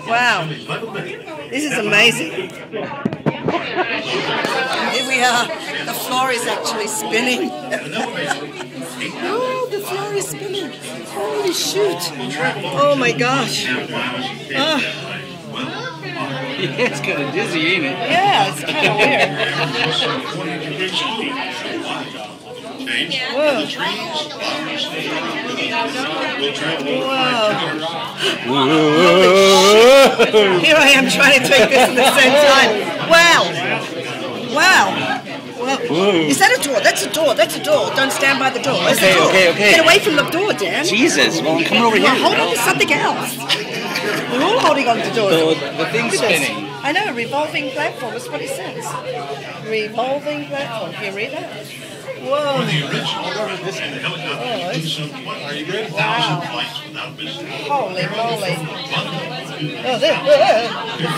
Wow, this is amazing. Here we are. The floor is actually spinning. Oh, the floor is spinning. Holy shoot. Oh my gosh. Oh. Yeah, it's kind of dizzy, ain't it? Yeah, it's kind of weird. Whoa. Whoa. Here I am trying to take this at the same time. Wow. Wow. Whoa. Is that a door? That's a door. That's a door. Don't stand by the door. Okay, okay, okay. Get away from the door, Dan. Jesus. Well, I'm coming over here. Hold on to something else. We're all holding on to doors. The thing's spinning. I know, revolving platform. That's what it says. Revolving platform. Can you read that? Whoa. Are you good? Wow. Holy moly. Oh, the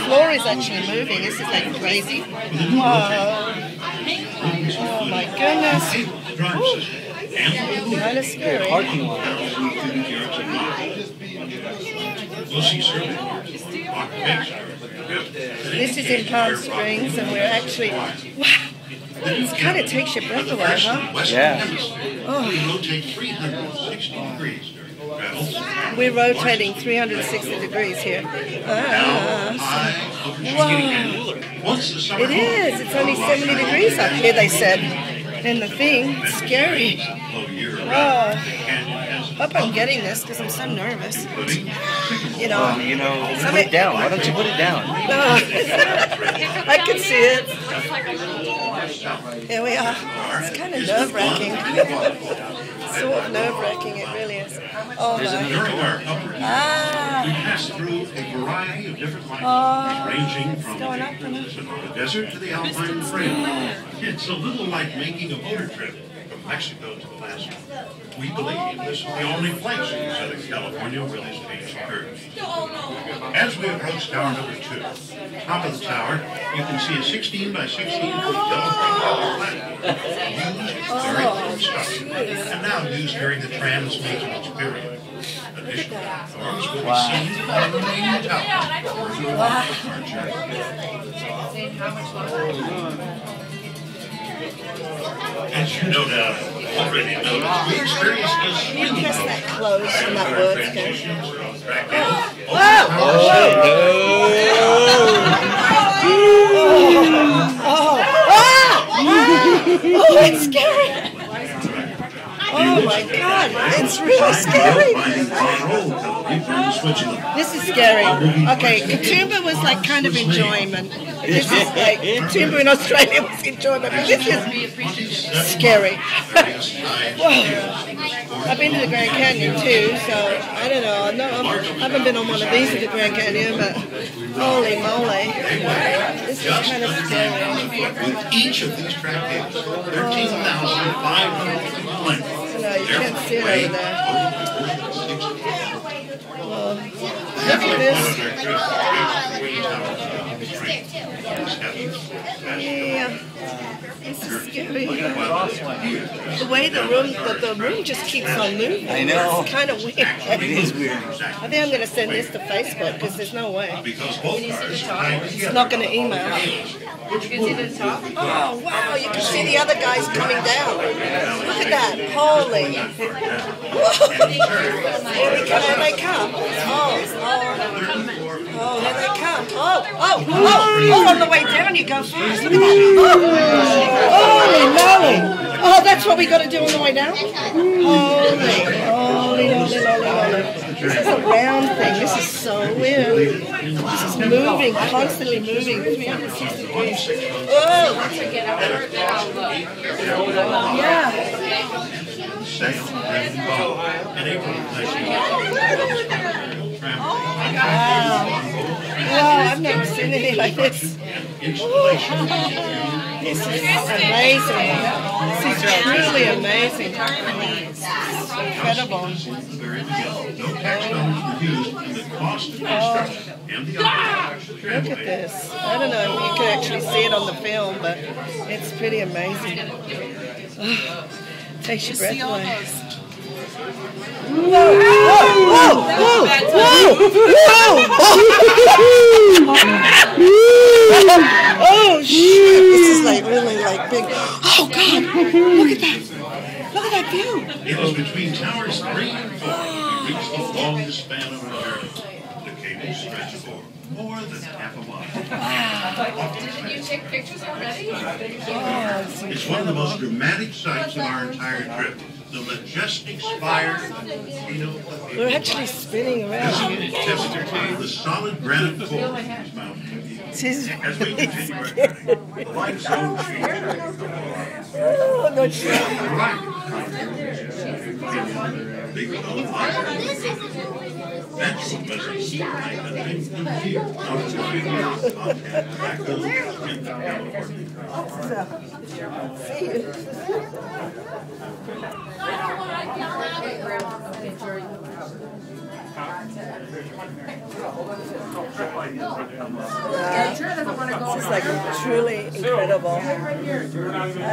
floor is actually moving. This is like crazy. Wow. Oh my goodness. Kind of scary. This is in Palm Springs, and we're actually, wow, it kind of takes your breath away, huh? Yeah. Oh. We're rotating 360 degrees here. Wow. It is. It's only 70 degrees up here, they said. And the thing, it's scary. Wow. Hope I'm getting this because I'm so nervous. You know, put it down. Why don't you put it down? I can see it. Here we are. It's kind of nerve-wracking. Sort of nerve-wracking, it really is. Oh my. We pass through a variety of different lights, ranging from the desert to the alpine trail. It's a little like making a motor trip from Mexico to Alaska. We believe this is the only place in Southern California where this change occurs. As we approach tower number 2, top of the tower, you can see a 16 by 16-foot yellow platform used during construction and now used during the transmission experience. Additional platforms will be seen on the main tower. As you no doubt already noticed, we experienced this swinging press that close and that works again. Oh, it's scary. Oh my God, it's really scary. This is scary. Okay, Katoomba was like kind of enjoyment. This is like, Katoomba in Australia was enjoyment, but this is scary. Whoa. I've been to the Grand Canyon too, so I don't know. I haven't been on one of these at the Grand Canyon, but holy moly. This is kind of scary. With each of these track cables, 13,500 feet in length. No, you can't see it over there. Well, look at this. Yeah, this is scary. The way the room just keeps on moving. I know. It's kind of weird. It is weird. I think I'm going to send this to Facebook because there's no way. It's not going to email. You can see the top? Oh, wow, you can see the other guys coming down. Look at that. Holy. Here they come. Oh, here they come. Oh, on the way down you go fast. Look at that. Holy moly. Oh, that's what we got to do on the way down? Holy. This is a round thing. This is so weird. This is moving, constantly moving, 360 degrees. Oh! Yeah. Wow, I've never seen anything like this. This is amazing. This is truly amazing. It's incredible. Look at this. I don't know if you can actually see it on the film, but it's pretty amazing. Takes your breath away. Oh shit! This is like really like big. Oh god! Look at that! Look at that view! It is between towers 3 and 4 we reach the longest span of our journey. The cable stretches for more than half a mile. Did you take pictures already? It's one of the most dramatic sights of our entire trip. The majestic spire of the volcano. We're actually spinning around. Testifying the solid granite core of these mountains. She's As we really continue our scared. journey, the light zone changes. Oh, I'm not sure. Big bone fire. That's what messes with the night that things do here. Out of the back home in California. See you. This is like truly incredible. I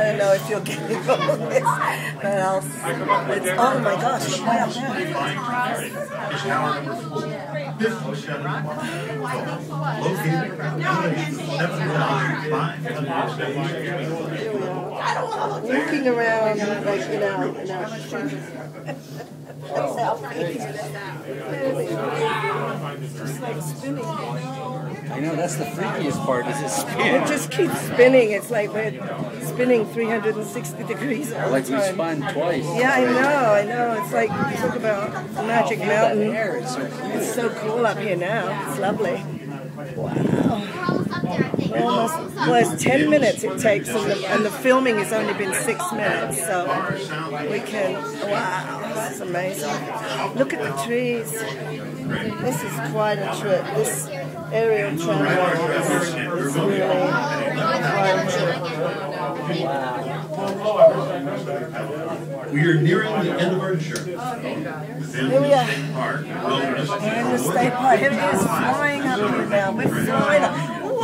don't know if you'll get all this, but else. It's, oh my gosh, it's way up there. Is tower number 4, 57 miles located elevation of 7,570 Looking around, like, you know, that's how just like spinning. I know, that's the freakiest part, is it spin. It just keeps spinning. It's like we're spinning 360 degrees all the Like we time. spun twice. Yeah, I know. It's like, talk about Magic Mountain. It's so cool up here now. It's lovely. Wow. Well, it's 10 minutes it takes, and the filming has only been 6 minutes, so we can, wow, this is amazing. Look at the trees. This is quite a trip. This aerial tramway is really quite a trip. We are nearing the end of our journey. Here we are. Park, wilderness, We're in the state park. Here it is, flying up here now. We're flying up. Whoa!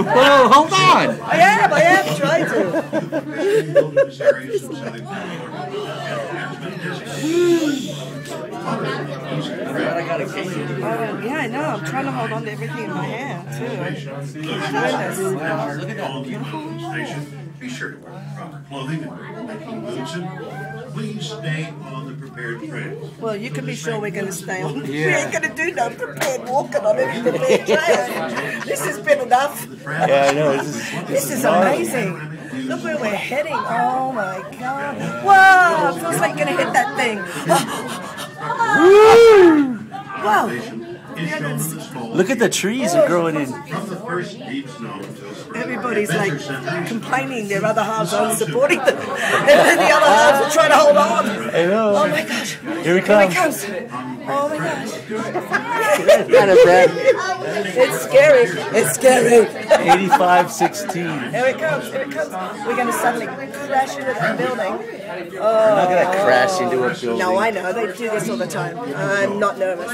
Whoa, hold on! I am trying to. wilderness areas of Southern California. I got a case. Yeah, I know. I'm trying to hold on to everything in my hand, too. Goodness. Be sure to wear proper clothing and hiking boots, and please stay on the prepared trail. Well, you can be sure we're going to stay on. We Yeah. ain't going to do no prepared walking on any prepared trail. This has been enough. Yeah, I know. This is amazing. Look where we're heading. Oh, my God. Wow, it feels like you're going to hit that thing. Wow. Look at the trees are growing in. From the first deep snow until spring, Everybody's like complaining their other halves aren't supporting them. And then the other halves are trying to hold on. I know. Oh my gosh. Here he comes. Oh my gosh. Kind of bad. It's scary. It's scary. 85-16. Here it comes. Here it comes. We're going to suddenly crash into that building. I'm not going to crash into a building. No, I know. They do this all the time. I'm not nervous.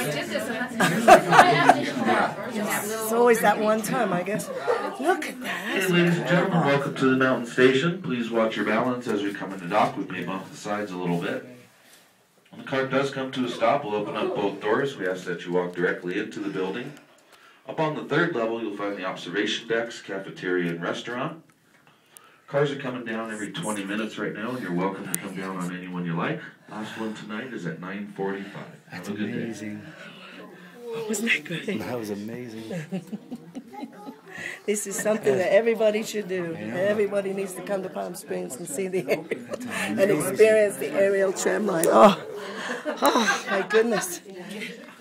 It's always that one time, I guess. Look at that. Hey, ladies and gentlemen, welcome to the mountain station. Please watch your balance as we come into dock. We may bump the sides a little bit. When the cart does come to a stop, we'll open up both doors. We ask that you walk directly into the building. Up on the 3rd level, you'll find the observation decks, cafeteria, and restaurant. Cars are coming down every 20 minutes right now, and you're welcome to come down on any one you like. Last one tonight is at 9:45. That's Have a good day. amazing. Wasn't that great? That was amazing. This is something that everybody should do. Everybody needs to come to Palm Springs and see the area and experience the aerial tram line. Oh, my goodness.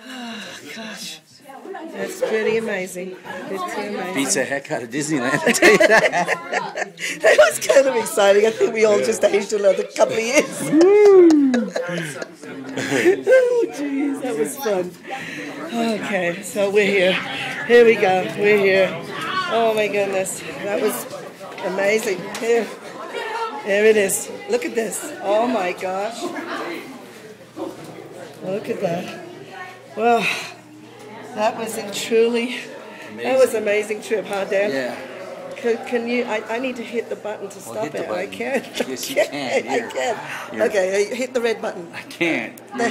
Oh, gosh. That's pretty amazing. Pretty amazing. Beats the heck out of Disneyland, I tell you that. That was kind of exciting. I think we all just aged another couple of years. Oh, jeez, that was fun. Okay, so we're here. Here we go. We're here. Oh, my goodness. That was amazing. Here it is. Look at this. Oh, my gosh. Look at that. Well, that was a truly, that was an amazing trip, huh, Dan? Yeah. Can you? I need to hit the button to stop hit the it. I button. can't. Yes, you can. I Here. can. Here. Okay, hit the red button. I can't. The